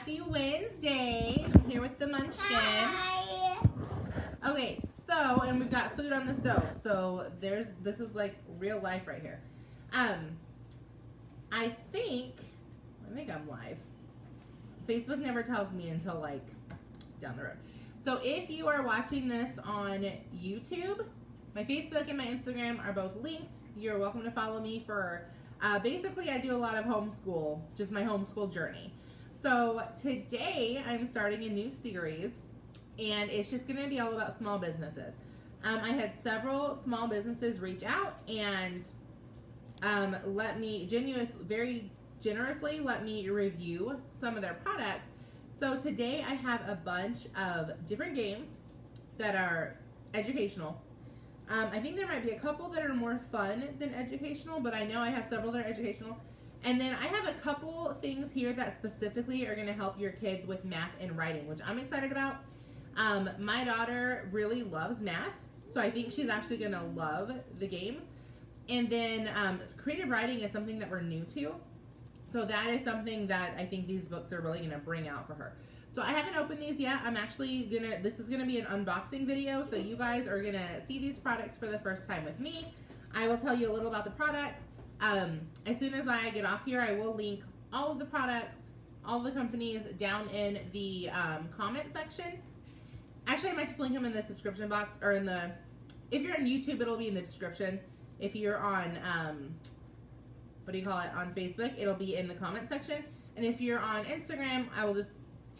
Happy Wednesday. I'm here with the munchkin. Hi. Okay, so, and we've got food on the stove. So this is like real life right here. I think I'm live. Facebook never tells me until like down the road. So if you are watching this on YouTube, my Facebook and my Instagram are both linked. You're welcome to follow me for, basically I do a lot of homeschool, just my homeschool journey. So today I'm starting a new series and it's just going to be all about small businesses. I had several small businesses reach out and very generously let me review some of their products. So today I have a bunch of different games that are educational. I think there might be a couple that are more fun than educational, but I know I have several that are educational. And then I have a couple things here that specifically are going to help your kids with math and writing, which I'm excited about. My daughter really loves math, so I think she's actually going to love the games. And then creative writing is something that we're new to. So that is something that I think these books are really going to bring out for her. So I haven't opened these yet. This is going to be an unboxing video. So you guys are going to see these products for the first time with me. I will tell you a little about the product. As soon as I get off here, I will link all of the products, all the companies down in the comment section. Actually, I might just link them in the subscription box or if you're on YouTube, it'll be in the description. If you're on, on Facebook, it'll be in the comment section. And if you're on Instagram, I will just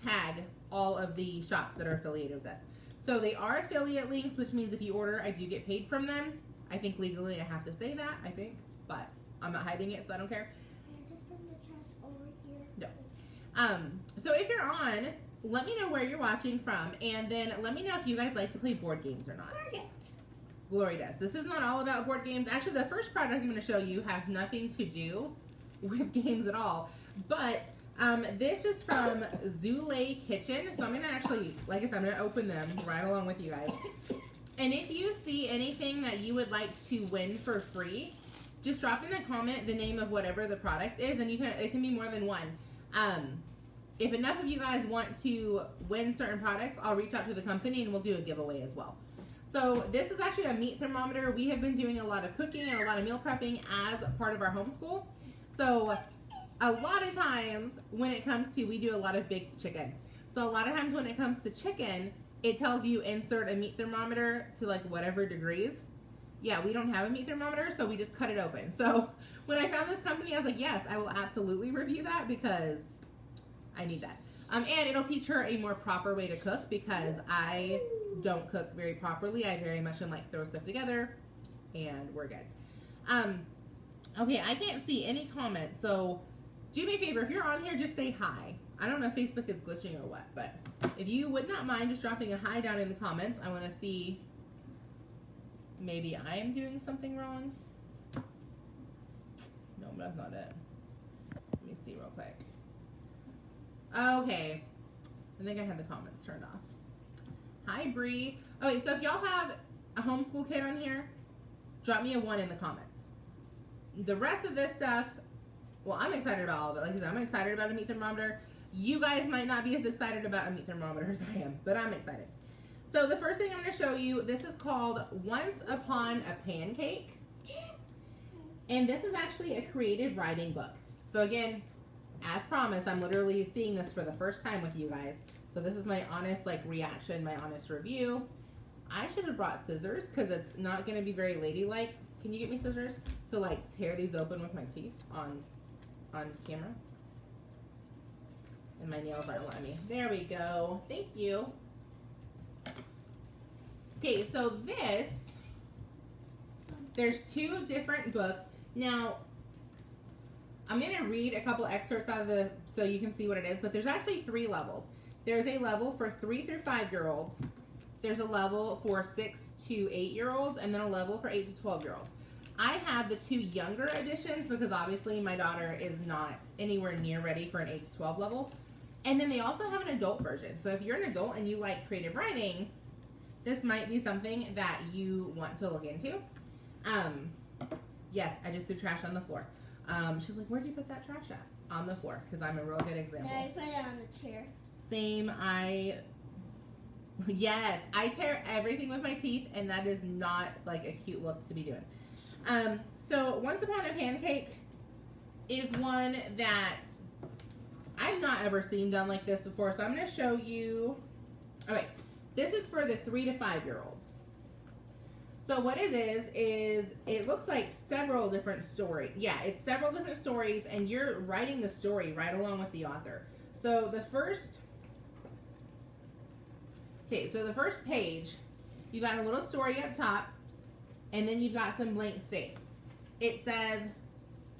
tag all of the shops that are affiliated with this. So they are affiliate links, which means if you order, I do get paid from them. I think legally I have to say that, but I'm not hiding it, so I don't care. I just put the trash over here. No. So if you're on, let me know where you're watching from, and then let me know if you guys like to play board games or not. Board games. Glory does. This is not all about board games. Actually, the first product I'm going to show you has nothing to do with games at all. But this is from Zoulay Kitchen. So I'm going to actually, like I said, I'm going to open them right along with you guys. And if you see anything that you would like to win for free, just drop in the comment the name of whatever the product is, and it can be more than one. If enough of you guys want to win certain products, I'll reach out to the company and we'll do a giveaway as well. So this is actually a meat thermometer. We have been doing a lot of cooking and a lot of meal prepping as part of our homeschool. So a lot of times when it comes to, we do a lot of baked chicken. So a lot of times when it comes to chicken, it tells you insert a meat thermometer to like whatever degrees. Yeah, we don't have a meat thermometer, so we just cut it open. So when I found this company, I was like, yes, I will absolutely review that because I need that. And it'll teach her a more proper way to cook because I don't cook very properly. I very much am like throw stuff together and we're good. Okay, I can't see any comments, so do me a favor. If you're on here, just say hi. I don't know if Facebook is glitching or what, but if you would not mind just dropping a hi down in the comments, I want to see maybe I am doing something wrong. No, but that's not it. Let me see real quick. Okay, I think I had the comments turned off. Hi, Bree. Okay, so if y'all have a homeschool kid on here, drop me a 1 in the comments. The rest of this stuff, well, I'm excited about all of it. Like I said, I'm excited about a meat thermometer. You guys might not be as excited about a meat thermometer as I am, but I'm excited. So the first thing I'm going to show you, this is called Once Upon a Pancake. And this is actually a creative writing book. So again, as promised, I'm literally seeing this for the first time with you guys. So this is my honest reaction, my honest review. I should have brought scissors because it's not going to be very ladylike. Can you get me scissors to tear these open with my teeth on camera? And my nails aren't letting me. There we go. Thank you. Okay, so there's 2 different books. Now, I'm going to read a couple excerpts out of so you can see what it is, but there's actually 3 levels. There's a level for 3 through 5-year-olds. There's a level for 6 to 8-year-olds, and then a level for 8 to 12-year-olds. I have the 2 younger editions because obviously my daughter is not anywhere near ready for an 8 to 12 level. And then they also have an adult version. So if you're an adult and you like creative writing, this might be something that you want to look into. Yes, I just threw trash on the floor. She's like, where'd you put that trash at? On the floor, because I'm a real good example. No, I put it on the chair. Same, yes, I tear everything with my teeth, and that is not like a cute look to be doing. So Once Upon a Pancake is one that I've not ever seen done like this before, so I'm going to show you. Okay, this is for the 3 to 5 year olds. So what it is it looks like several different stories. Yeah, it's several different stories, and you're writing the story right along with the author. So the first page, you got a little story up top, and then you've got some blank space. It says,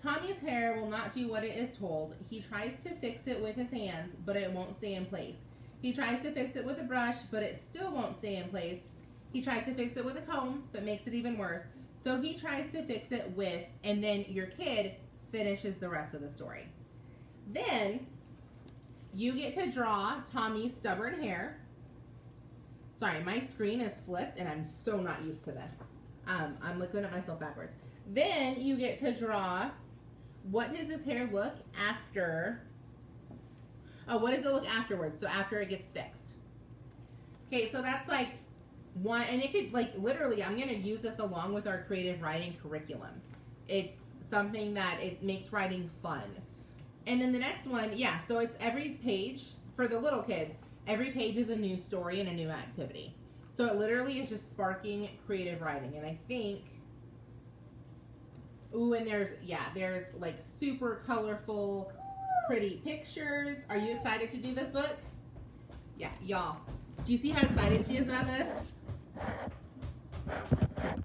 Tommy's hair will not do what it is told. He tries to fix it with his hands, but it won't stay in place. He tries to fix it with a brush, but it still won't stay in place. He tries to fix it with a comb, but makes it even worse. So he tries to fix it with, and then your kid finishes the rest of the story. Then you get to draw Tommy's stubborn hair. Sorry, my screen is flipped, and I'm so not used to this. I'm looking at myself backwards. Then you get to draw, what does his hair look after? Oh, what does it look afterwards? So after it gets fixed. Okay, so that's like one, and it could, like, literally, I'm going to use this along with our creative writing curriculum. It's something that it makes writing fun. And then the next one, yeah, so it's every page for the little kids. Every page is a new story and a new activity. So it literally is just sparking creative writing. And I think, ooh, and there's like super colorful, pretty pictures. Are you excited to do this book? Yeah, y'all. Do you see how excited she is about this?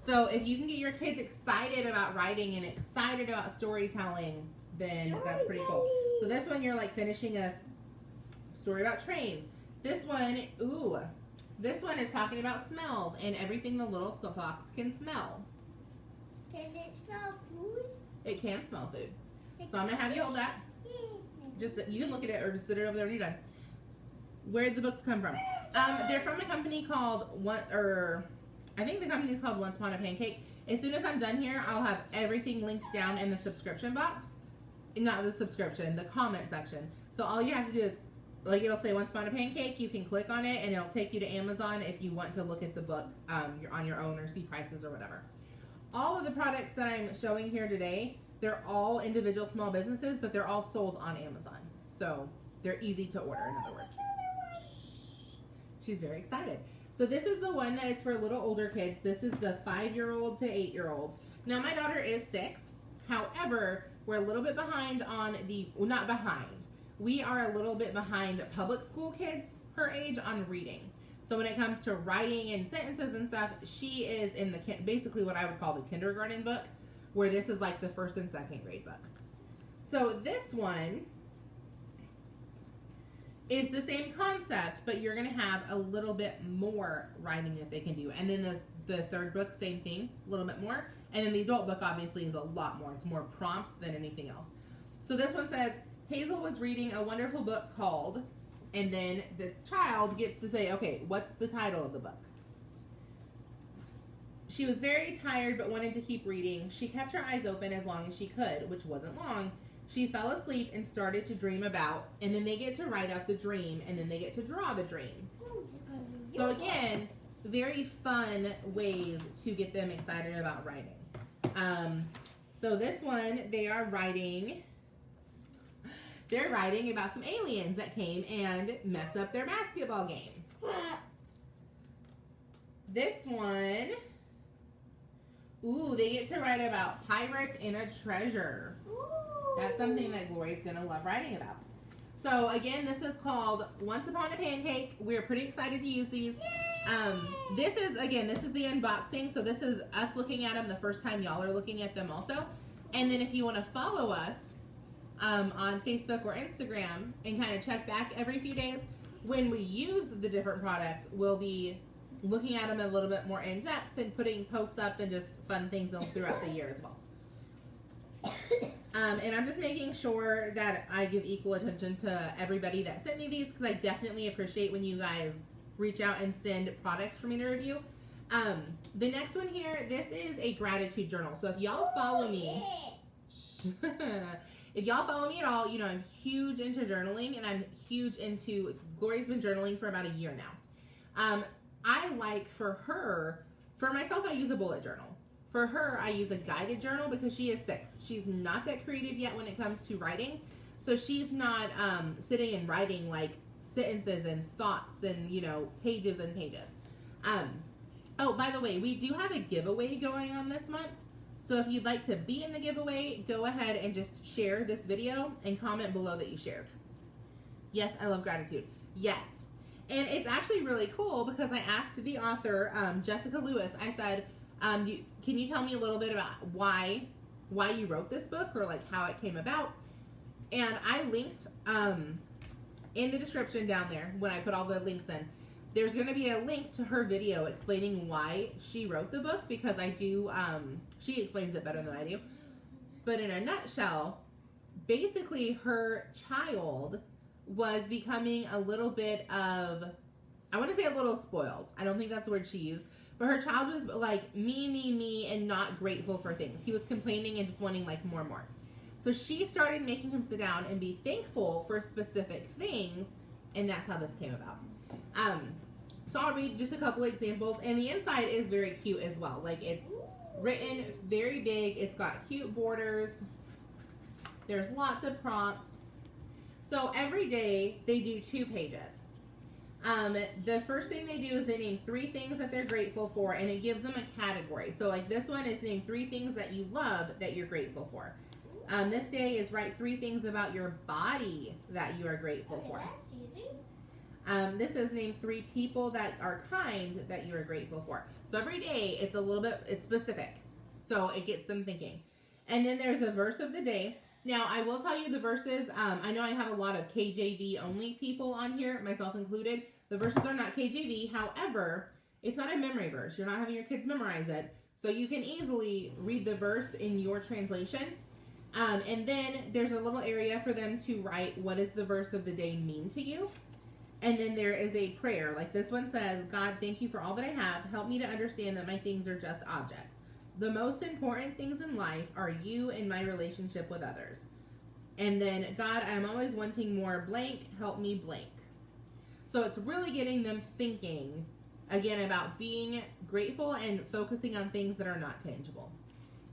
So if you can get your kids excited about writing and excited about storytelling, then that's pretty cool. So this one, you're like finishing a story about trains. This one, ooh, this one is talking about smells and everything the little fox can smell. Can it smell food? It can smell food. So I'm going to have you hold that. Just, you can look at it or just sit it over there when you're done. Where did the books come from? They're from a company called, I think the company is called Once Upon a Pancake. As soon as I'm done here, I'll have everything linked down in the subscription box. Not the subscription, the comment section. So all you have to do is, like, it'll say Once Upon a Pancake. You can click on it, and it'll take you to Amazon if you want to look at the book on your own or see prices or whatever. All of the products that I'm showing here today, they're all individual small businesses, but they're all sold on Amazon. So they're easy to order, in other words. She's very excited. So this is the one that is for little older kids. This is the 5-year-old to 8-year-old. Now, my daughter is 6. However, we're a little bit behind on well, not behind. We are a little bit behind public school kids her age on reading. So when it comes to writing and sentences and stuff, she is in basically what I would call the kindergarten book, where this is like the 1st and 2nd grade book. So this one is the same concept, but you're going to have a little bit more writing that they can do. And then the 3rd book, same thing, a little bit more. And then the adult book obviously is a lot more. It's more prompts than anything else. So this one says, Hazel was reading a wonderful book called, and then the child gets to say, okay, what's the title of the book? She was very tired but wanted to keep reading. She kept her eyes open as long as she could, which wasn't long. She fell asleep and started to dream about, and then they get to write out the dream, and then they get to draw the dream. So again, very fun ways to get them excited about writing. So this one, they're writing about some aliens that came and messed up their basketball game. This one, ooh, they get to write about pirates and a treasure. That's something that Gloria's going to love writing about. So again, this is called Once Upon a Pancake. We're pretty excited to use these. This is the unboxing. So this is us looking at them the first time y'all are looking at them also. And then if you want to follow us on Facebook or Instagram and kind of check back every few days, when we use the different products, we'll be looking at them a little bit more in depth and putting posts up and just fun things throughout the year as well. And I'm just making sure that I give equal attention to everybody that sent me these, because I definitely appreciate when you guys reach out and send products for me to review. The next one here, this is a gratitude journal. So if y'all follow me, If y'all follow me at all, you know I'm huge into journaling, and I'm huge into, Glory's been journaling for about a year now. I like for myself, I use a bullet journal. For her, I use a guided journal because she is 6. She's not that creative yet when it comes to writing. So she's not sitting and writing like sentences and thoughts and, you know, pages and pages. Oh, by the way, we do have a giveaway going on this month. So if you'd like to be in the giveaway, go ahead and just share this video and comment below that you shared. Yes, I love gratitude. Yes. And it's actually really cool because I asked the author, Jessica Lewis, I said, can you tell me a little bit about why you wrote this book, or like how it came about? And I linked in the description down there, when I put all the links in, there's going to be a link to her video explaining why she wrote the book, because I do, she explains it better than I do. But in a nutshell, basically her child was becoming a little bit of, I want to say a little spoiled. I don't think that's the word she used. But her child was like me, and not grateful for things. He was complaining and just wanting like more and more. So she started making him sit down and be thankful for specific things, and that's how this came about. So I'll read just a couple examples, and the inside is very cute as well. Like, it's written very big. It's got cute borders. There's lots of prompts. So every day they do 2 pages. The first thing they do is they name 3 things that they're grateful for, and it gives them a category. So like this one is name 3 things that you love that you're grateful for. This day is write 3 things about your body that you are grateful for. That's easy. This is name 3 people that are kind that you are grateful for. So every day it's a little bit, it's specific. So it gets them thinking. And then there's a verse of the day. Now, I will tell you the verses, I know I have a lot of KJV only people on here, myself included. The verses are not KJV. However, it's not a memory verse. You're not having your kids memorize it. So you can easily read the verse in your translation. And then there's a little area for them to write, what does the verse of the day mean to you? And then there is a prayer. Like this one says, God, thank you for all that I have. Help me to understand that my things are just objects. The most important things in life are you and my relationship with others. And then, God, I'm always wanting more blank. Help me blank. So it's really getting them thinking, again, about being grateful and focusing on things that are not tangible.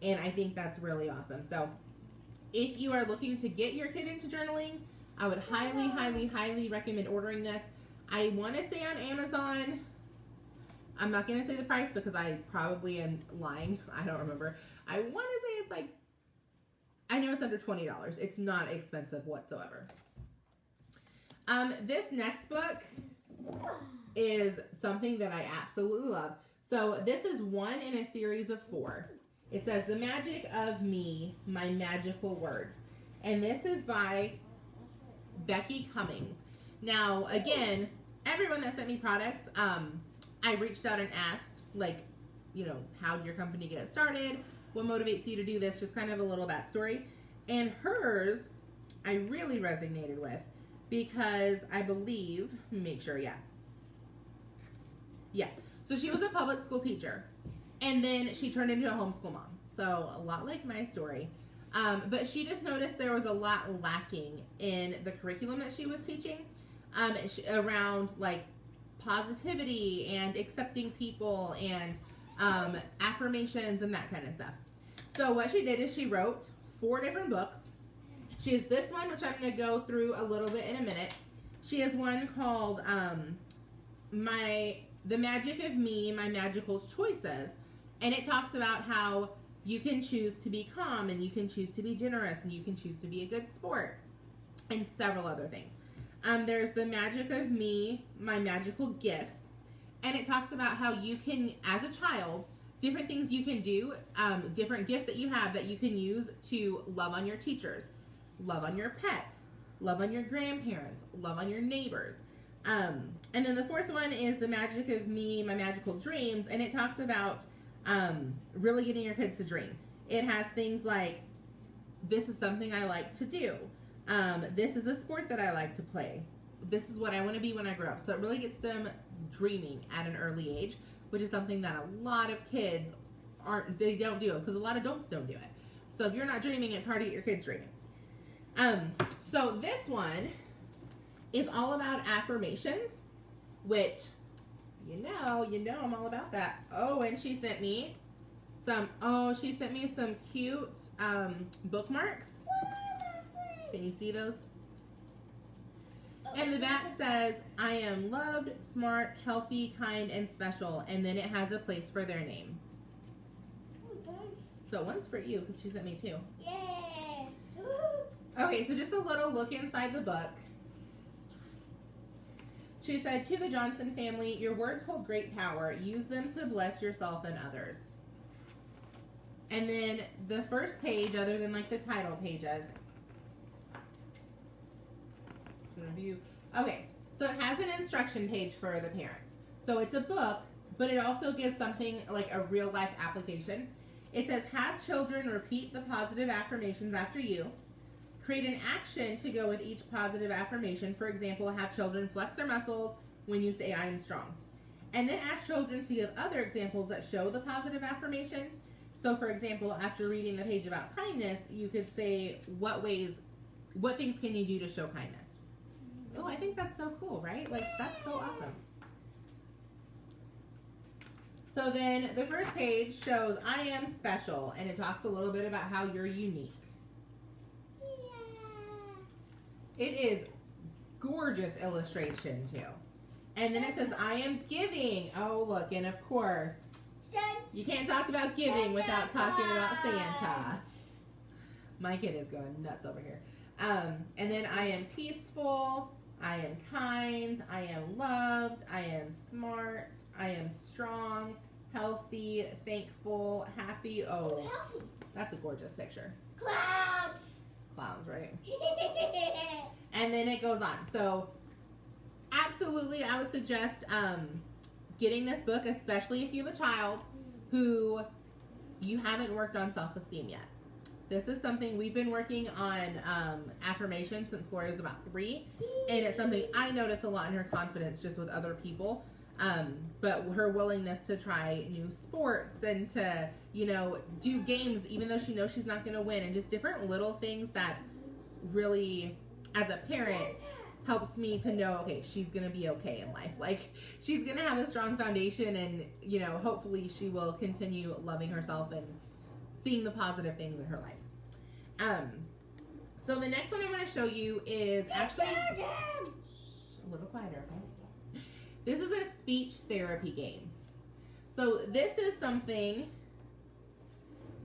And I think that's really awesome. So if you are looking to get your kid into journaling, I would highly recommend ordering this. I want to say on Amazon, I'm not going to say the price because I probably am lying. I don't remember. I want to say it's like, I know it's under $20. It's not expensive whatsoever. This next book is something that I absolutely love. So this is one in a series of 4. It says, The Magic of Me, My Magical Words. And this is by Becky Cummings. Now, again, everyone that sent me products, I reached out and asked, like, you know, how did your company get started? What motivates you to do this? Just kind of a little backstory. And hers, I really resonated with because I believe, make sure, yeah. So she was a public school teacher, and then she turned into a homeschool mom. So a lot like my story. But she just noticed there was a lot lacking in the curriculum that she was teaching around like positivity and accepting people and affirmations and that kind of stuff. So what she did is she wrote 4 different books. She has this one, which I'm going to go through a little bit in a minute. She has one called The Magic of Me, My Magical Choices. And it talks about how you can choose to be calm, and you can choose to be generous, and you can choose to be a good sport, and several other things. There's The Magic of Me, My Magical Gifts. And it talks about how you can, as a child, different things you can do, different gifts that you have that you can use to love on your teachers, love on your pets, love on your grandparents, love on your neighbors. And then the 4th one is The Magic of Me, My Magical Dreams, and it talks about really getting your kids to dream. It has things like, this is something I like to do. This is a sport that I like to play. This is what I want to be when I grow up. So it really gets them dreaming at an early age, which is something that a lot of kids don't do, because a lot of adults don't do it. So if you're not dreaming, it's hard to get your kids dreaming. So this one is all about affirmations, which, you know I'm all about that. Oh, and she sent me some cute bookmarks. What are those things? Can you see those? Oh, And the back says, I am loved, smart, healthy, kind, and special. And then it has a place for their name. So one's for you, because she sent me two. Yeah. Okay, so just a little look inside the book. She said, to the Johnson family, your words hold great power. Use them to bless yourself and others. And then the first page, other than like the title pages. Review. Okay, so it has an instruction page for the parents. So it's a book, but it also gives something like a real life application. It says, have children repeat the positive affirmations after you. Create an action to go with each positive affirmation. For example, have children flex their muscles when you say I am strong. And then ask children to give other examples that show the positive affirmation. So for example, after reading the page about kindness, you could say, what things can you do to show kindness? Oh, I think that's so cool, right? Like, that's so awesome. So then the first page shows I am special, and it talks a little bit about how you're unique. Yeah. It is gorgeous illustration too. And then it says I am giving. Oh, look, and of course, you can't talk about giving without talking about Santa. My kid is going nuts over here. And then I am peaceful, I am kind, I am loved, I am smart, I am strong, healthy, thankful, happy. Oh, Healthy. that's a gorgeous picture. Clouds. Clowns, right? And then it goes on. So absolutely, I would suggest getting this book, especially if you have a child who you haven't worked on self-esteem yet. This is something we've been working on affirmations since Gloria was about 3, and it's something I notice a lot in her confidence just with other people. But her willingness to try new sports and to, do games even though she knows she's not going to win, and just different little things that really, as a parent, helps me to know, okay, she's going to be okay in life. Like, she's going to have a strong foundation, and, hopefully she will continue loving herself and seeing the positive things in her life. So the next one I'm going to show you is actually a little quieter, okay? This is a speech therapy game. So this is something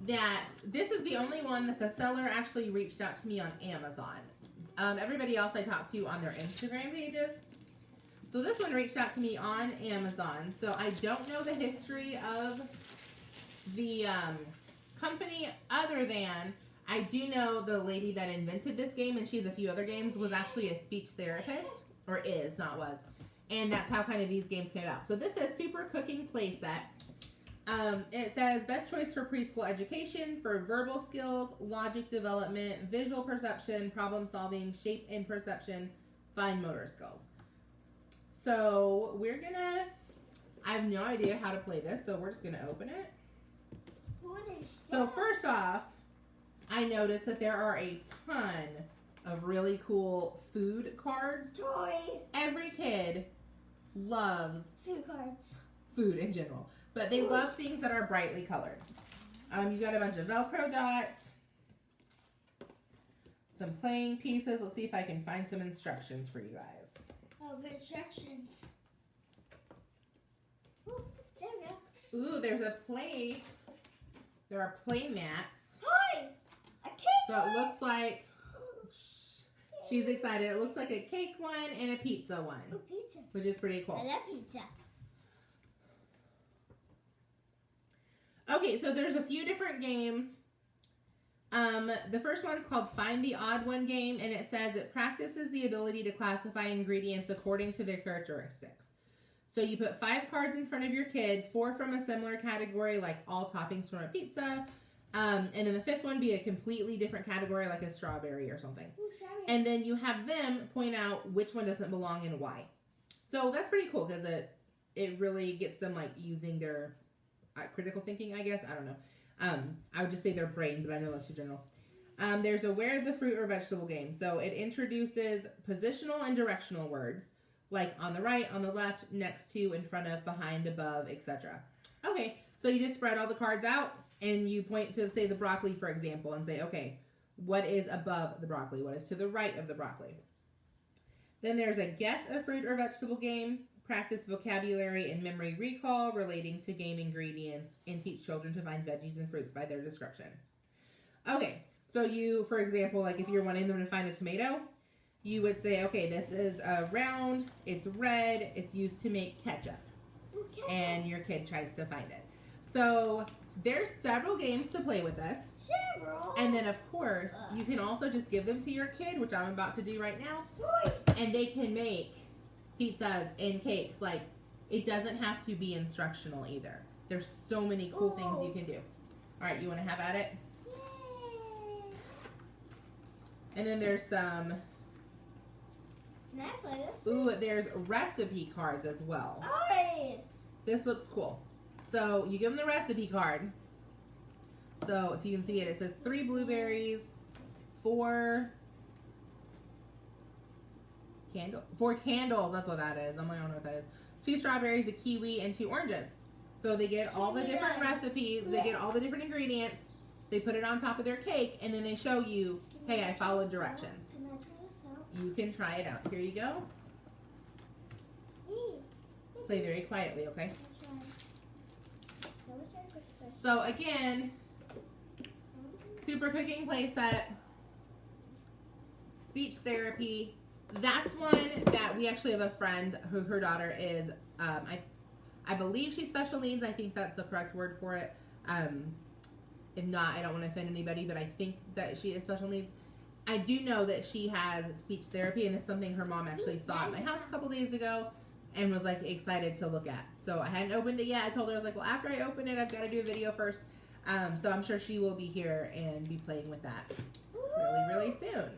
this is the only one that the seller actually reached out to me on Amazon. Everybody else I talked to on their Instagram pages. So this one reached out to me on Amazon. So I don't know the history of the company, other than I do know the lady that invented this game, and she has a few other games, was actually a speech therapist, or is, not was. And that's how kind of these games came out. So this is Super Cooking Playset. It says best choice for preschool education for verbal skills, logic development, visual perception, problem solving, shape and perception, fine motor skills. So I have no idea how to play this, so we're just going to open it. So first off, I noticed that there are a ton of really cool food cards. Toy. Every kid loves Food cards. Food in general, but they love things that are brightly colored. You've got a bunch of Velcro dots, some playing pieces. Let's see if I can find some instructions for you guys. Oh, instructions. Ooh, there we go. Ooh, there are play mats. Toy. A cake. So it looks like, she's excited. It looks like a cake one and a pizza one. Oh, pizza. Which is pretty cool. I love pizza. Okay, so there's a few different games. The first one's called Find the Odd One Game, and it says it practices the ability to classify ingredients according to their characteristics. So you put 5 cards in front of your kid, 4 from a similar category, like all toppings from a pizza, and then the 5th one be a completely different category, like a strawberry or something. Ooh, sorry. And then you have them point out which one doesn't belong and why. So that's pretty cool, because it really gets them like using their critical thinking, I guess. I don't know. I would just say their brain, but I know that's too general. There's a where the fruit or vegetable game. So it introduces positional and directional words, like on the right, on the left, next to, in front of, behind, above, etc. Okay, so you just spread all the cards out, and you point to, say, the broccoli, for example, and say, okay, what is above the broccoli? What is to the right of the broccoli? Then there's a guess a fruit or vegetable game, practice vocabulary and memory recall relating to game ingredients, and teach children to find veggies and fruits by their description. Okay, so you, for example, like if you're wanting them to find a tomato, you would say, okay, this is a round, it's red, it's used to make ketchup. And your kid tries to find it. So there's several games to play with this. Several? And then, of course, you can also just give them to your kid, which I'm about to do right now. And they can make pizzas and cakes. Like, it doesn't have to be instructional either. There's so many cool things you can do. All right, you want to have at it? Yay. And then there's some... Can I play this? Ooh, there's recipe cards as well. Oh. This looks cool. So you give them the recipe card. So if you can see it, it says 3 blueberries, 4 candles. That's what that is. I'm like, I don't know what that is. 2 strawberries, a kiwi, and 2 oranges. So they get all the different recipes. They get all the different ingredients. They put it on top of their cake, and then they show you, hey, I followed directions. Can I try this out? You can try it out. Here you go. Play very quietly, okay? So again, super cooking play set, speech therapy. That's one that we actually have a friend who her daughter is, I believe she's special needs. I think that's the correct word for it. If not, I don't want to offend anybody, but I think that she is special needs. I do know that she has speech therapy, and it's something her mom actually saw at my house a couple days ago and was like excited to look at. So I hadn't opened it yet. I told her, I was like, well, after I open it, I've got to do a video first. So I'm sure she will be here and be playing with that really, really soon.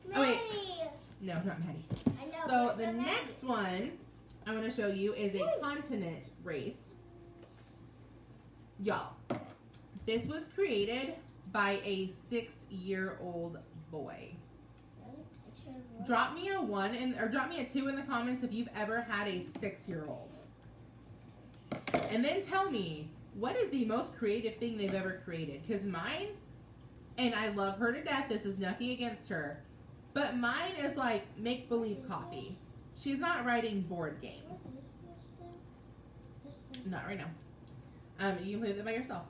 Maddie. Oh, wait. No, not Maddie. I know. So the next one I'm going to show you is a continent race. Y'all, this was created by a 6-year-old boy. Drop me a 1 or drop me a 2 in the comments if you've ever had a 6-year-old. And then tell me, what is the most creative thing they've ever created? Because mine, and I love her to death, this is nothing against her, but mine is like make-believe coffee. She's not writing board games. Not right now. You can play with it by yourself.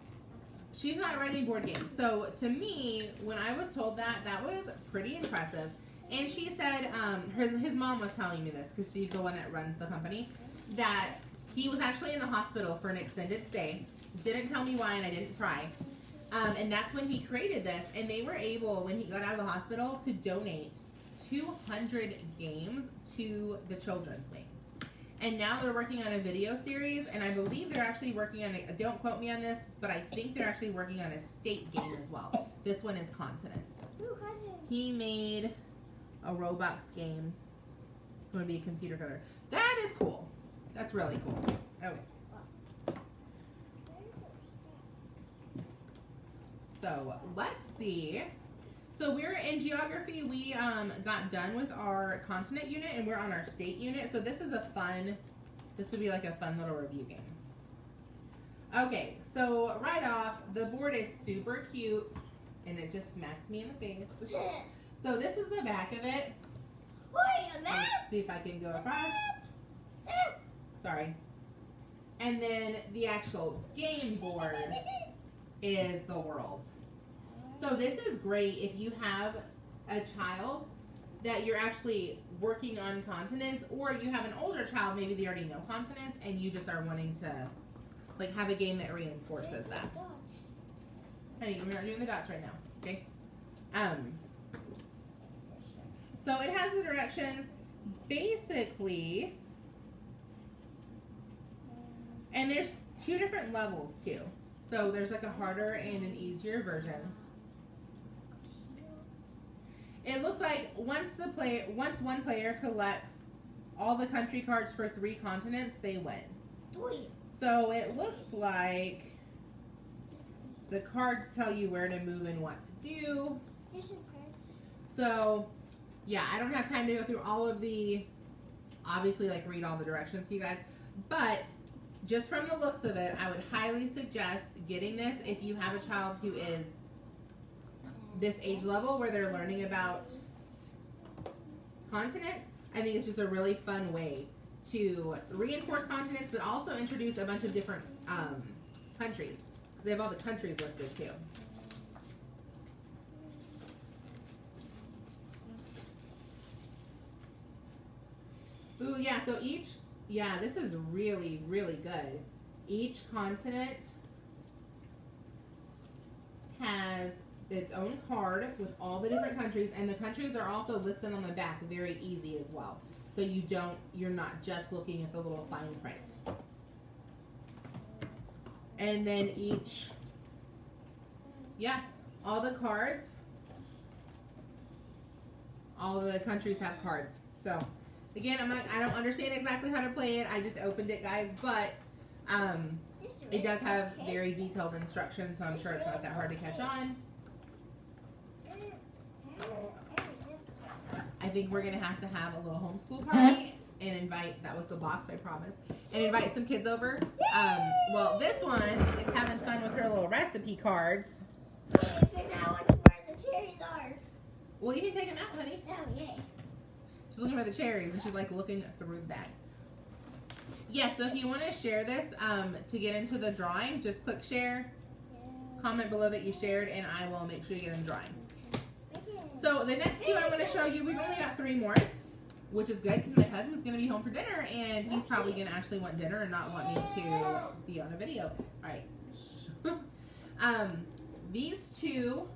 She's not writing board games. So to me, when I was told that, that was pretty impressive. And she said, his mom was telling me this because she's the one that runs the company, that he was actually in the hospital for an extended stay. Didn't tell me why, and I didn't pry. And that's when he created this. And they were able, when he got out of the hospital, to donate 200 games to the children's wing. And now they're working on a video series, and I believe they're actually working on a, don't quote me on this, but I think they're actually working on a state game as well. This one is continents. He made a Roblox game. It's going to be a computer cutter. That is cool. That's really cool. Okay. So let's see. So we're in geography. We got done with our continent unit, and we're on our state unit. So this is a fun, this would be like a fun little review game. Okay, so right off, the board is super cute, and it just smacks me in the face. So this is the back of it. Let's see if I can go across. Sorry. And then the actual game board is the world. So this is great if you have a child that you're actually working on continents, or you have an older child, maybe they already know continents, and you just are wanting to like have a game that reinforces that. Honey, we're not doing the dots right now, okay? So it has the directions, basically, and there's 2 different levels too. So there's like a harder and an easier version. It looks like once one player collects all the country cards for 3 continents, they win. So it looks like the cards tell you where to move and what to do. Here's some cards. So, yeah, I don't have time to go through all of the, obviously, like, read all the directions to you guys. But, just from the looks of it, I would highly suggest getting this if you have a child who is this age level where they're learning about continents. I think it's just a really fun way to reinforce continents, but also introduce a bunch of different countries. They have all the countries listed too. Ooh, yeah, so this is really, really good. Each continent has its own card with all the different countries, and the countries are also listed on the back very easy as well. So you're not just looking at the little fine print. And then all the cards, all the countries have cards. So again, I don't understand exactly how to play it. I just opened it, guys, but it does have very detailed instructions, so I'm sure it's not that hard to catch on. I think we're going to have a little homeschool party and invite, that was the box, I promise, and invite some kids over. Well, this one is having fun with her little recipe cards. Figure out where the cherries are. Well, you can take them out, honey. Oh, yay. She's looking for the cherries, and she's like looking through the bag. Yeah, so if you want to share this to get into the drawing, just click share, comment below that you shared, and I will make sure you get in the drawing. So the next two I want to show you, we've only got 3 more, which is good because my husband's going to be home for dinner, and he's probably going to actually want dinner and not want me to be on a video. All right. These 2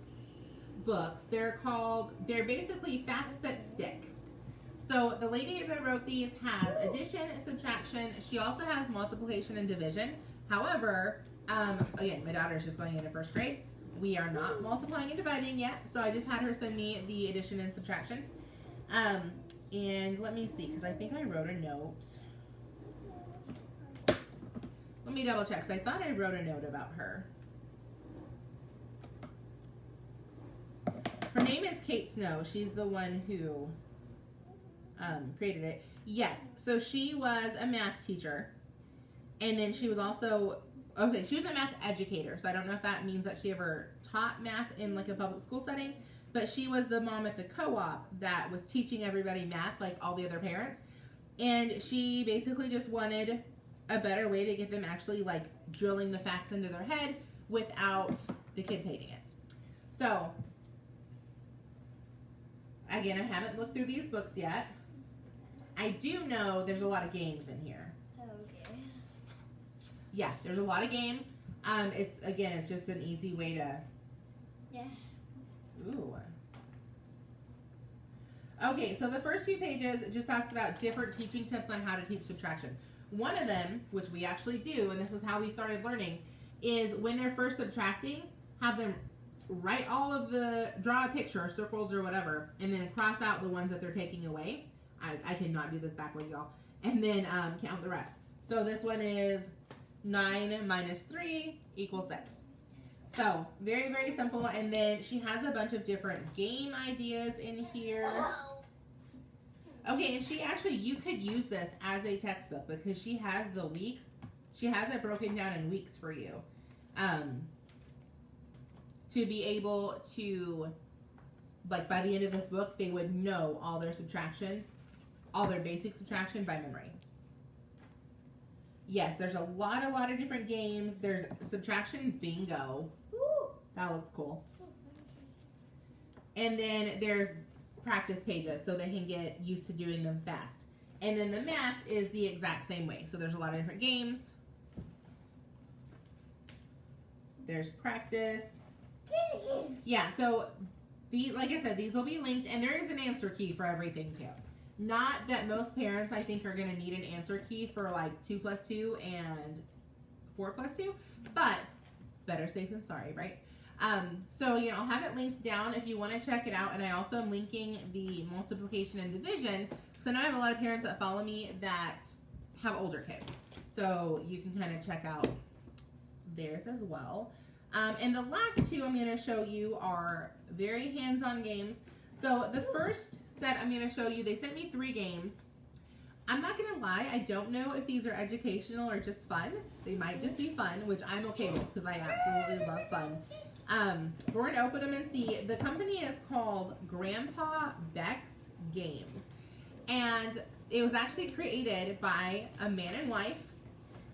books, they're basically facts that stick. So the lady that wrote these has addition, subtraction. She also has multiplication and division. However, again, my daughter is just going into 1st grade. We are not multiplying and dividing yet, so I just had her send me the addition and subtraction. And let me see, because I think I wrote a note. Let me double check, because I thought I wrote a note about her. Her name is Kate Snow. She's the one who created it. Yes, so she was a math teacher, and then she was also, she was a math educator, so I don't know if that means that she ever taught math in like a public school setting, but she was the mom at the co-op that was teaching everybody math like all the other parents, and she basically just wanted a better way to get them actually like drilling the facts into their head without the kids hating it. So again, I haven't looked through these books yet. I do know there's a lot of games in here. Okay. Yeah, there's a lot of games. It's just an easy way to. Yeah. Ooh. Okay, so the first few pages just talks about different teaching tips on how to teach subtraction. One of them, which we actually do, and this is how we started learning, is when they're first subtracting, have them draw a picture or circles or whatever, and then cross out the ones that they're taking away. I cannot do this backwards, y'all. And then count the rest. So this one is 9 minus 3 equals 6. So very, very simple. And then she has a bunch of different game ideas in here. Okay, and you could use this as a textbook because she has the weeks. She has it broken down in weeks for you. To be able to, like, by the end of this book, they would know all their subtraction, all their basic subtraction by memory. Yes, there's a lot of different games. There's subtraction bingo. That looks cool. And then there's practice pages so they can get used to doing them fast. And then the math is the exact same way. So there's a lot of different games. There's practice. Yeah, so like I said, these will be linked, and there is an answer key for everything too. Not that most parents, I think, are going to need an answer key for like 2 plus 2 and 4 plus 2, but better safe than sorry, right? So, I'll have it linked down if you want to check it out, and I also am linking the multiplication and division, because I know I have a lot of parents that follow me that have older kids, so you can kind of check out theirs as well. And the last two I'm going to show you are very hands-on games. So the first set I'm going to show you, they sent me 3 games. I'm not going to lie, I don't know if these are educational or just fun. They might just be fun, which I'm okay with because I absolutely love fun. We're going to open them and see. The company is called Grandpa Becks Games. And it was actually created by a man and wife.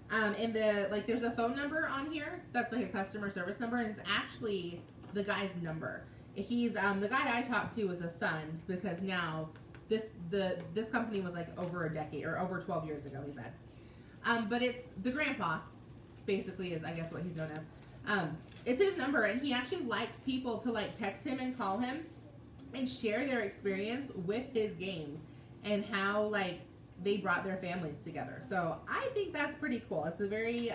And there's a phone number on here that's like a customer service number, and it's actually the guy's number. He's the guy I talked to was a son, because now this company was like over a decade or over 12 years ago, he said. But it's the grandpa, basically, is I guess what he's known as. It's his number, and he actually likes people to like text him and call him and share their experience with his games and how like they brought their families together. So I think that's pretty cool. It's a very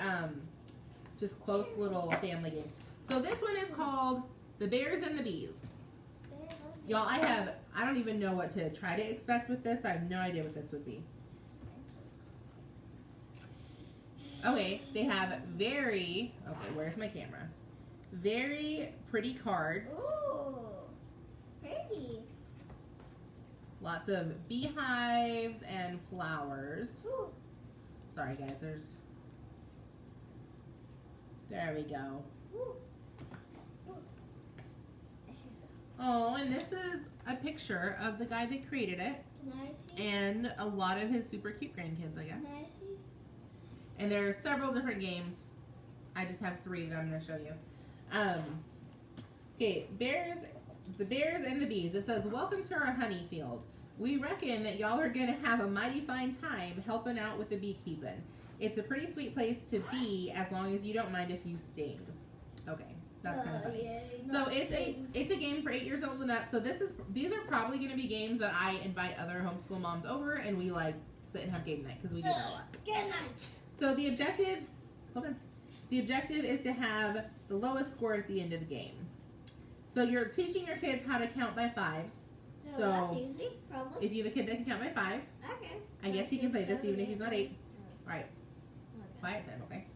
just close little family game. So this one is called The Bears and the Bees. Y'all, I don't even know what to try to expect with this. I have no idea what this would be. Okay, they have where's my camera? Very pretty cards. Ooh, pretty. Lots of beehives and flowers. Ooh. Sorry guys, there we go. Ooh. Oh, and this is a picture of the guy that created it. Can I see? And a lot of his super cute grandkids, I guess. Can I see? And there are several different games. I just have 3 that I'm going to show you. Okay, the Bears and the Bees. It says, welcome to our honey field. We reckon that y'all are going to have a mighty fine time helping out with the beekeeping. It's a pretty sweet place to be as long as you don't mind a few stings. Okay, that's kind of funny. Yeah, So it's a game for 8 years old and up. So these are probably going to be games that I invite other homeschool moms over and we like sit and have game night because we do that a lot. Game nights. So the objective is to have the lowest score at the end of the game. So you're teaching your kids how to count by 5s. No, So, that's easy, probably. If you have a kid that can count by 5, Okay. I guess he can play this even if he's not 8. Right. Quiet time, okay.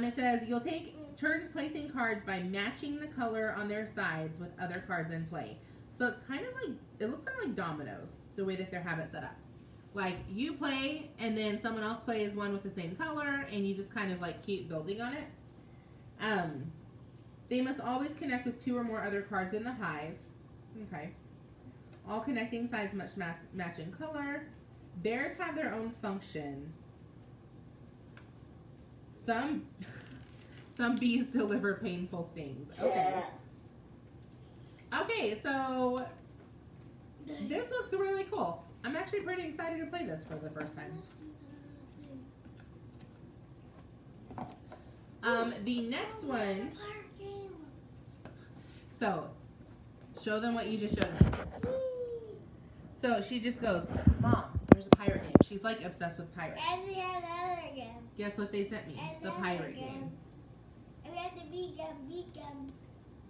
It says you'll take turns placing cards by matching the color on their sides with other cards in play. So it's kind of like, it looks kind of like dominoes, the way that they have it set up. Like, you play, and then someone else plays one with the same color, and you just kind of like keep building on it. They must always connect with 2 or more other cards in the hive. Okay. All connecting sides must match in color. Bears have their own function. Some bees deliver painful stings. Okay. Okay, so this looks really cool. I'm actually pretty excited to play this for the first time. The next one. So, show them what you just showed me. So she just goes, Mom, there's a pirate game. She's like obsessed with pirates. And we have the other game. Guess what they sent me? And The pirate game. And we have the bee gum,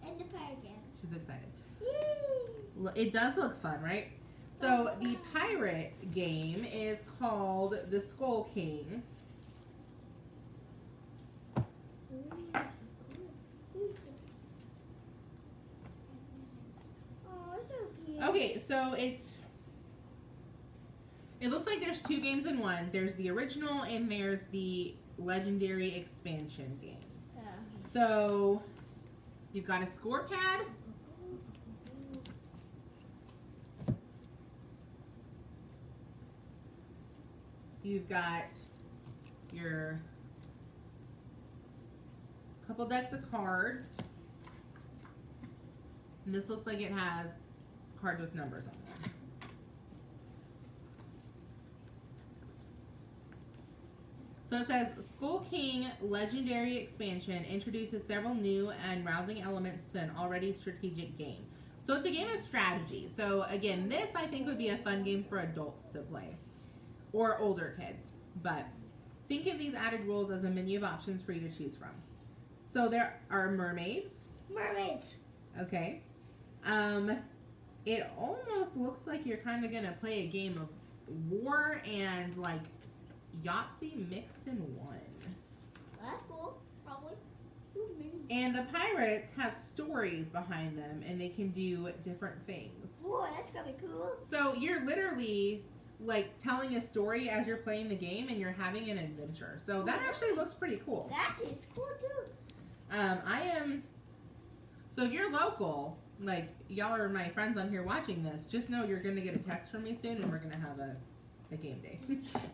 and the pirate game. She's excited. Yay! It does look fun, right? So the pirate game is called the Skull King. Oh, it's so cute. Okay, so it looks like there's 2 games in one. There's the original and there's the legendary expansion game. So you've got a score pad. You've got your couple decks of cards. And this looks like it has cards with numbers on them. So it says, Skull King Legendary Expansion introduces several new and rousing elements to an already strategic game. So it's a game of strategy. So again, this I think would be a fun game for adults to play. Or older kids. But think of these added rules as a menu of options for you to choose from. So there are mermaids. Mermaids. Okay. It almost looks like you're kind of going to play a game of war and like Yahtzee mixed in one. That's cool. Probably. Ooh, maybe. And the pirates have stories behind them, and they can do different things. Boy, that's gonna be cool. So you're literally like telling a story as you're playing the game, and you're having an adventure. So that actually looks pretty cool. That is cool too. So if you're local, like y'all are my friends on here watching this, just know you're gonna get a text from me soon, and we're gonna have a game day.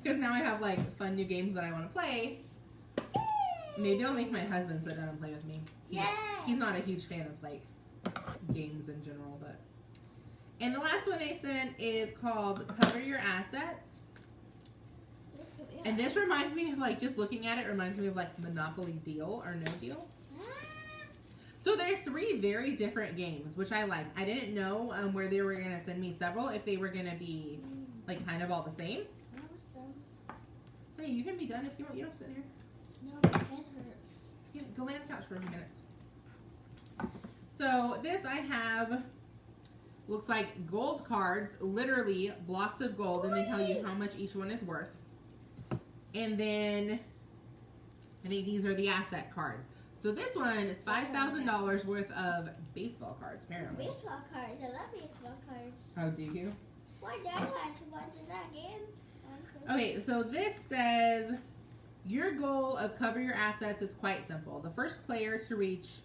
Because now I have like fun new games that I want to play. Maybe I'll make my husband sit down and play with me. He's not a huge fan of like games in general, but. And the last one they sent is called Cover Your Assets. And this reminds me of like, just looking at it reminds me of like Monopoly Deal or No Deal. So there are 3 very different games, which I like. I didn't know where they were going to send me several, if they were going to be like kind of all the same. Hey, you can be done if you want. You don't sit here. No, my head hurts. Yeah, go lay on the couch for a few minutes. So this I have, looks like gold cards, literally blocks of gold, and they tell you how much each one is worth. And then I think these are the asset cards. So this one is $5,000 worth of baseball cards, apparently. Baseball cards. I love baseball cards. Oh, do you? My dad has a bunch of that game. Okay, so this says, your goal of Cover Your Assets is quite simple. The first player to reach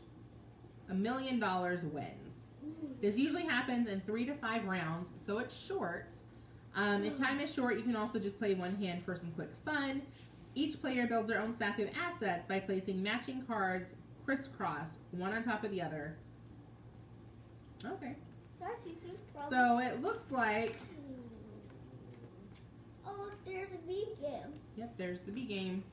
$1 million wins. This usually happens in 3 to 5 rounds, so it's short. If time is short, you can also just play one hand for some quick fun. Each player builds their own stack of assets by placing matching cards crisscross, one on top of the other. Okay. That's easy. So it looks like... Oh, look, there's a bee game. Yep, there's the B game.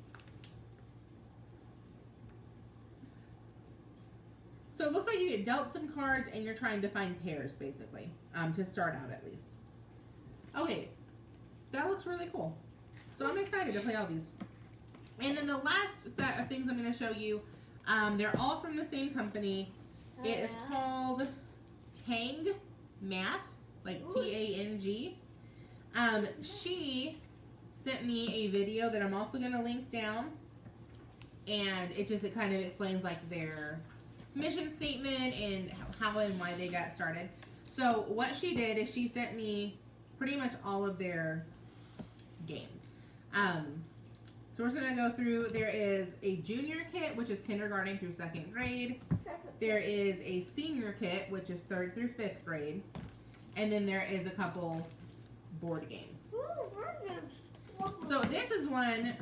So it looks like you get dealt some cards and you're trying to find pairs, basically, to start out at least. Okay, that looks really cool. So I'm excited to play all these. And then the last set of things I'm going to show you, they're all from the same company. It is called Tang Math, like T-A-N-G. She sent me a video that I'm also going to link down. And it kind of explains like their mission statement and how and why they got started. So what she did is she sent me pretty much all of their games. So we're just going to go through. There is a junior kit, which is kindergarten through 2nd grade. There is a senior kit, which is 3rd through 5th grade. And then there is a couple board games. So this is one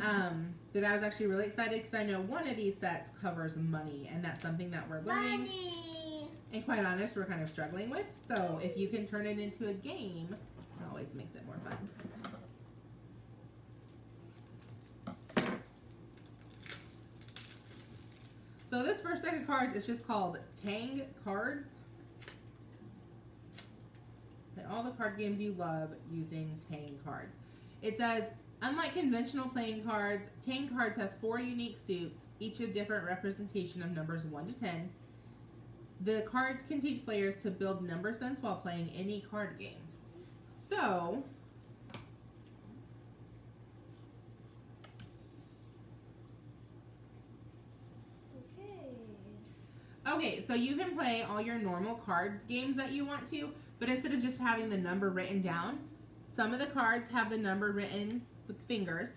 that I was actually really excited because I know one of these sets covers money, and that's something that we're learning. Money. And quite honest, we're kind of struggling with. So if you can turn it into a game, it always makes it more fun. So this first deck of cards is just called Tang cards. Play all the card games you love using Tang cards. It says, unlike conventional playing cards, Tang cards have 4 unique suits, each a different representation of numbers 1 to 10. The cards can teach players to build number sense while playing any card game. So, okay, so you can play all your normal card games that you want to, but instead of just having the number written down, some of the cards have the number written with fingers.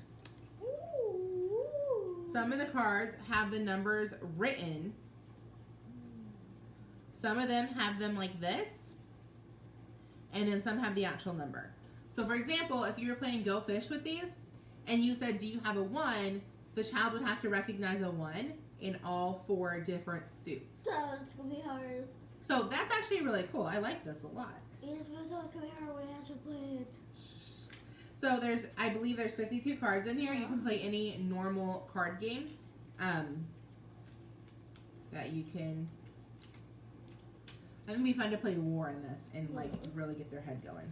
Some of the cards have the numbers written. Some of them have them like this. And then some have the actual number. So for example, if you were playing Go Fish with these, and you said, do you have a 1? The child would have to recognize a 1 in all 4 different suits. So it's going to be hard. So that's actually really cool. I like this a lot. It's going to be hard when I have to play it. So I believe there's 52 cards in here. You can play any normal card game that you can. I think it'd be fun to play war in this and like really get their head going.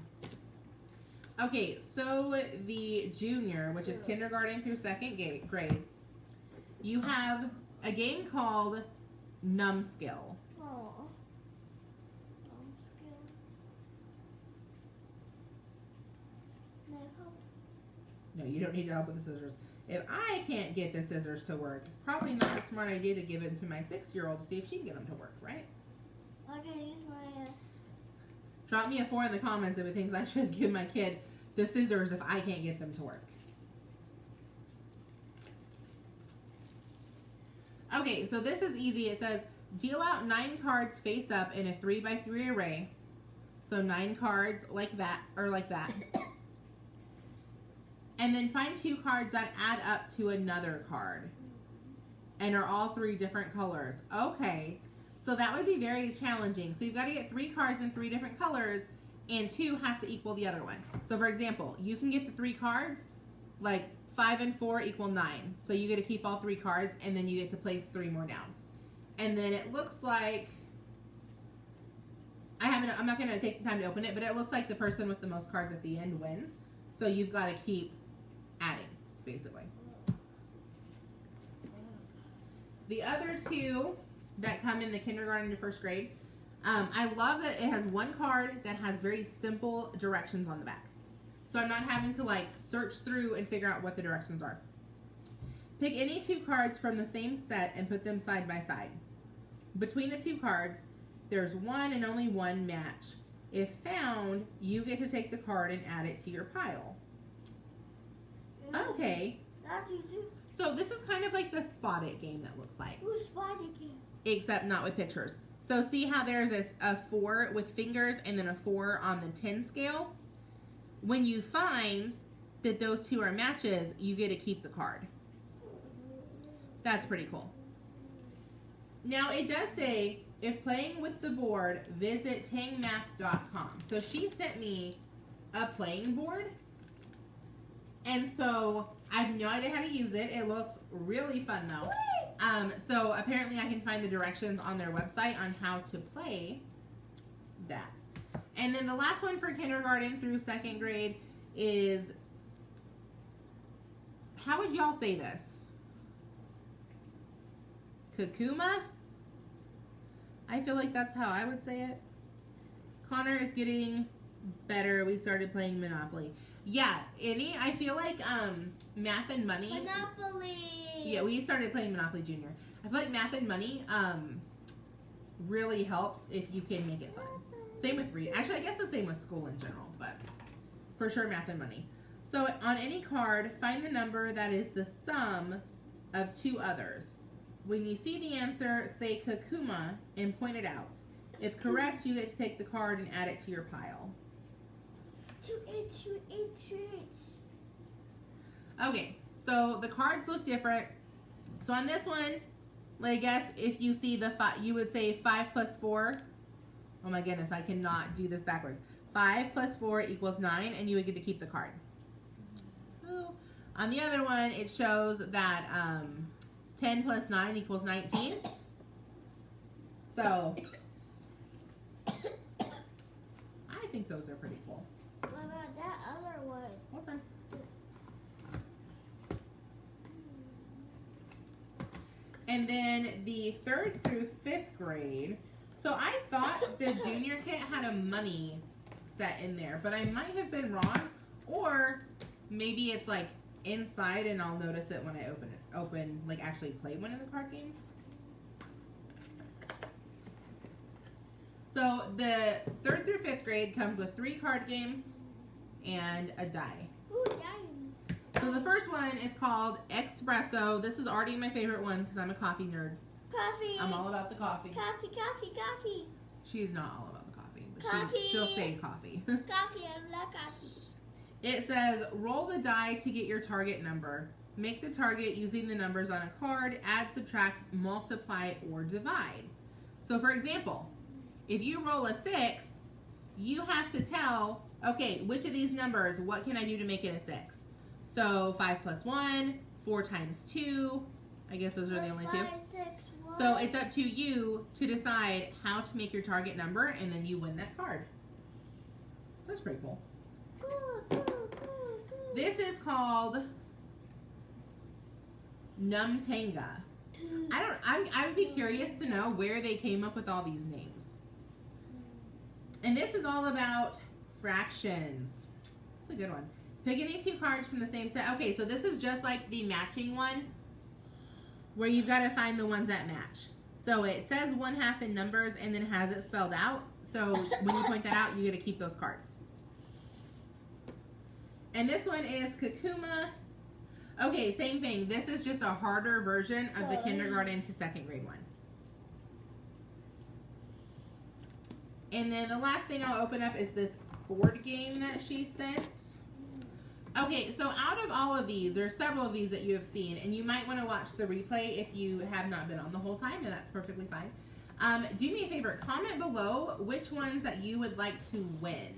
Okay, so the junior, which is kindergarten through 2nd grade, you have a game called Numbskill. No, you don't need help with the scissors. if I can't get the scissors to work, probably not a smart idea to give it to my 6-year-old to see if she can get them to work, right? Okay, just my. Drop me a 4 in the comments if it thinks I should give my kid the scissors if I can't get them to work. Okay, so this is easy. It says, deal out 9 cards face up in a 3x3 array. So 9 cards like that, or like that. And then find 2 cards that add up to another card. And are all 3 different colors. Okay, so that would be very challenging. So you've got to get 3 cards in 3 different colors, and 2 have to equal the other one. So for example, you can get the 3 cards, like 5 and 4 equal 9. So you get to keep all 3 cards, and then you get to place 3 more down. And then it looks like, I'm not going to take the time to open it, but it looks like the person with the most cards at the end wins. So you've got to keep adding, basically. The other 2 that come in the kindergarten to 1st grade, I love that it has 1 card that has very simple directions on the back. So I'm not having to like search through and figure out what the directions are. Pick any 2 cards from the same set and put them side by side. Between the 2 cards, there's one and only one match. If found, you get to take the card and add it to your pile. Okay. That's easy. So this is kind of like the Spot It game, it looks like. Who's spotted game? Except not with pictures. So see how there's a 4 with fingers and then a 4 on the 10 scale? When you find that those 2 are matches, you get to keep the card. That's pretty cool. Now it does say, if playing with the board, visit tangmath.com. So she sent me a playing board. And so I have no idea how to use it. It looks really fun though. So apparently I can find the directions on their website on how to play that. And then the last one for kindergarten through 2nd grade is, how would y'all say this? Kakuma? I feel like that's how I would say it. Connor is getting better. We started playing Monopoly. Yeah, I feel like Math and Money. Monopoly. Yeah, we started playing Monopoly Junior. I feel like Math and Money really helps if you can make it fun. Same with read. Actually, I guess the same with school in general, but for sure Math and Money. So on any card, find the number that is the sum of 2 others. When you see the answer, say Kakuma and point it out. If correct, you get to take the card and add it to your pile. Okay, so the cards look different. So on this one, I guess if you see the 5, you would say 5 plus 4. Oh my goodness, I cannot do this backwards. 5 plus 4 equals 9, and you would get to keep the card. Ooh. On the other one, it shows that 10 plus 9 equals 19. So, I think those are pretty cool. What about that other one? Okay. And then the 3rd through 5th grade. So I thought the junior kit had a money set in there, but I might have been wrong. Or maybe it's like inside and I'll notice it when I actually play one of the card games. So the 3rd through 5th grade comes with 3 card games and a die. Ooh, die. So the first one is called Espresso. This is already my favorite one because I'm a coffee nerd. Coffee. I'm all about the coffee. Coffee, coffee, coffee. She's not all about the coffee, but Coffee. she'll say coffee. Coffee, I love coffee. It says, roll the die to get your target number. Make the target using the numbers on a card, add, subtract, multiply, or divide. So for example, if you roll a 6, you have to tell, okay, which of these numbers, what can I do to make it a 6? So 5 plus 1, 4 times 2, I guess those are the only 2. 5, 6, 1. So it's up to you to decide how to make your target number, and then you win that card. That's pretty cool. Cool. This is called Numtanga. I would be curious to know where they came up with all these names. And this is all about fractions. It's a good one. Pick any 2 cards from the same set. Okay, so this is just like the matching one, where you've got to find the ones that match. So it says 1/2 in numbers and then has it spelled out. So when you point that out, you get to keep those cards. And this one is Kakuma. Okay, same thing. This is just a harder version of the kindergarten to 2nd grade one. And then the last thing I'll open up is this board game that she sent. Okay, so out of all of these, there are several of these that you have seen, and you might want to watch the replay if you have not been on the whole time, and that's perfectly fine. Do me a favor, comment below which ones that you would like to win.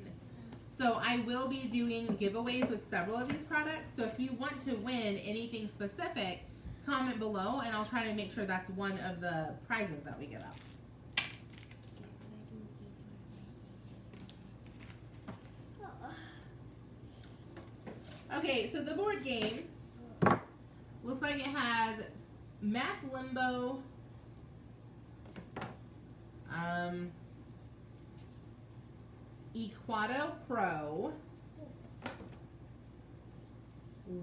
So I will be doing giveaways with several of these products, so if you want to win anything specific, comment below, and I'll try to make sure that's one of the prizes that we give out. Okay, so the board game looks like it has Math Limbo, Equado Pro,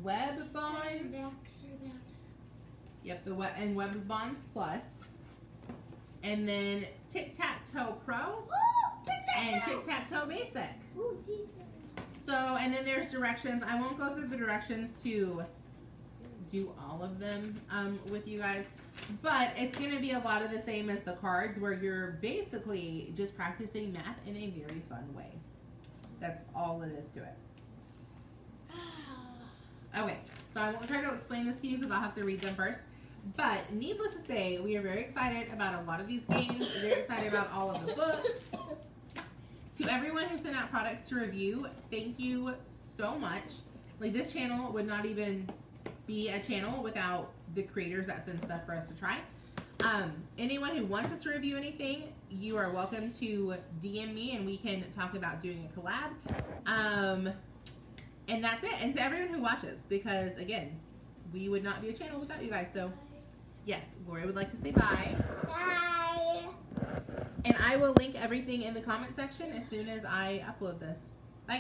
Web Bonds, yep, and Web Bonds Plus, and then Tic-Tac-Toe Pro, and Tic-Tac-Toe Basic. So, and then there's directions. I won't go through the directions to do all of them with you guys, but it's going to be a lot of the same as the cards, where you're basically just practicing math in a very fun way. That's all it is to it. Okay, so I won't try to explain this to you because I'll have to read them first. But needless to say, we are very excited about a lot of these games. We're very excited about all of the books. To everyone who sent out products to review, thank you so much. Like, this channel would not even be a channel without the creators that send stuff for us to try. Anyone who wants us to review anything, you are welcome to DM me and we can talk about doing a collab. And that's it. And to everyone who watches, because again, we would not be a channel without you guys. So yes, Lori would like to say bye. Bye. And I will link everything in the comment section as soon as I upload this.